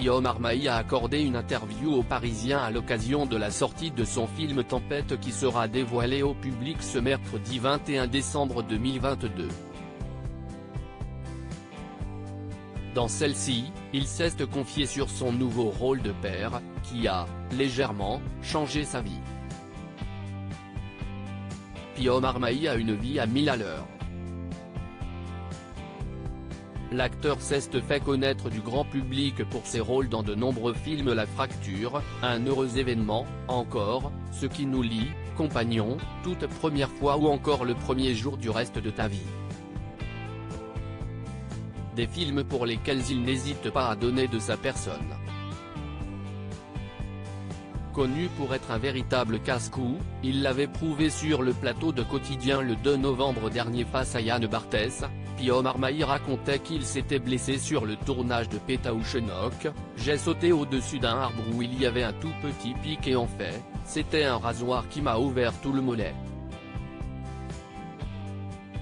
Omar Mahi a accordé une interview aux Parisiens à l'occasion de la sortie de son film Tempête qui sera dévoilé au public ce mercredi 21 décembre 2022. Dans celle-ci, il s'est confié sur son nouveau rôle de père, qui a, légèrement, changé sa vie. Omar Mahi a une vie à 1000 à l'heure. L'acteur s'est fait connaître du grand public pour ses rôles dans de nombreux films La Fracture, Un heureux événement, Encore, Ce qui nous lie, Compagnon, Toute première fois ou encore Le premier jour du reste de ta vie. Des films pour lesquels il n'hésite pas à donner de sa personne. Connu pour être un véritable casse-cou, il l'avait prouvé sur le plateau de Quotidien le 2 novembre dernier face à Yann Barthès. Omar Mahi racontait qu'il s'était blessé sur le tournage de Pétaouchenok. J'ai sauté au-dessus d'un arbre où il y avait un tout petit pic et en fait, c'était un rasoir qui m'a ouvert tout le mollet.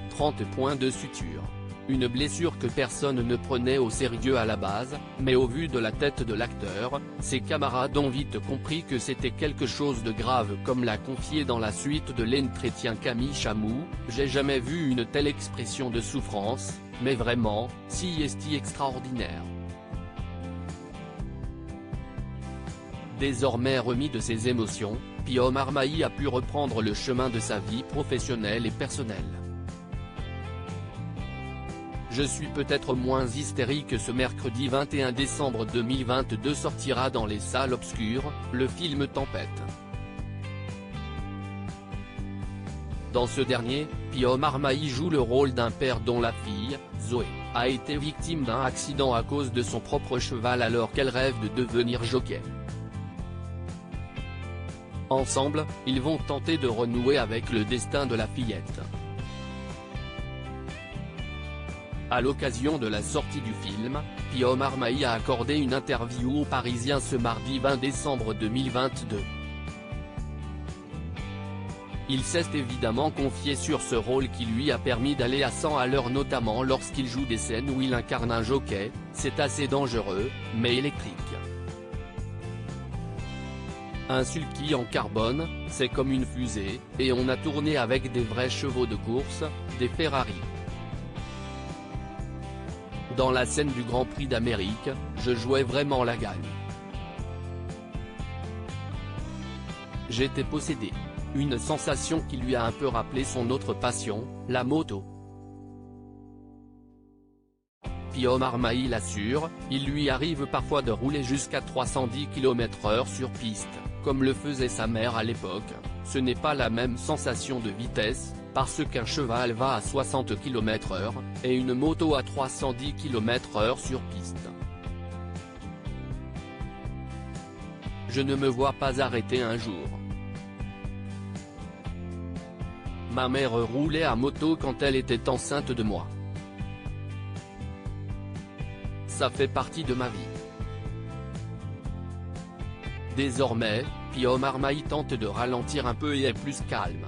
30 points de suture. Une blessure que personne ne prenait au sérieux à la base, mais au vu de la tête de l'acteur, ses camarades ont vite compris que c'était quelque chose de grave comme l'a confié dans la suite de l'entretien Camille Chamou. J'ai jamais vu une telle expression de souffrance, mais vraiment, si est extraordinaire. Désormais remis de ses émotions, Omar Mahi a pu reprendre le chemin de sa vie professionnelle et personnelle. Je suis peut-être moins hystérique ce mercredi 21 décembre 2022 sortira dans les salles obscures, le film Tempête. Dans ce dernier, Omar Mahi joue le rôle d'un père dont la fille, Zoé, a été victime d'un accident à cause de son propre cheval alors qu'elle rêve de devenir jockey. Ensemble, ils vont tenter de renouer avec le destin de la fillette. À l'occasion de la sortie du film, Omar Mahi a accordé une interview aux Parisiens ce mardi 20 décembre 2022. Il s'est évidemment confié sur ce rôle qui lui a permis d'aller à 100 à l'heure notamment lorsqu'il joue des scènes où il incarne un jockey. C'est assez dangereux, mais électrique. Un sulky en carbone, c'est comme une fusée, et on a tourné avec des vrais chevaux de course, des Ferrari. Dans la scène du Grand Prix d'Amérique, je jouais vraiment la gagne. J'étais possédé. Une sensation qui lui a un peu rappelé son autre passion, la moto. Omar Mahi l'assure, il lui arrive parfois de rouler jusqu'à 310 km/h sur piste, comme le faisait sa mère à l'époque. Ce n'est pas la même sensation de vitesse, parce qu'un cheval va à 60 km/h, et une moto à 310 km/h sur piste. Je ne me vois pas arrêter un jour. Ma mère roulait à moto quand elle était enceinte de moi. Ça fait partie de ma vie. Désormais, Omar Mahi tente de ralentir un peu et est plus calme.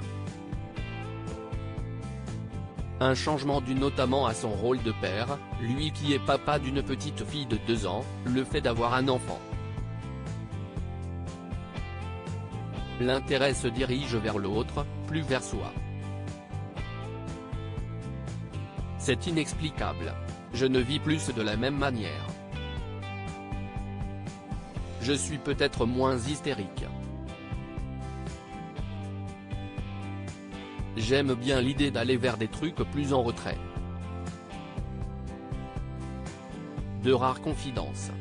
Un changement dû notamment à son rôle de père, lui qui est papa d'une petite fille de 2 ans, le fait d'avoir un enfant. L'intérêt se dirige vers l'autre, plus vers soi. C'est inexplicable. Je ne vis plus de la même manière. Je suis peut-être moins hystérique. J'aime bien l'idée d'aller vers des trucs plus en retrait. De rares confidences.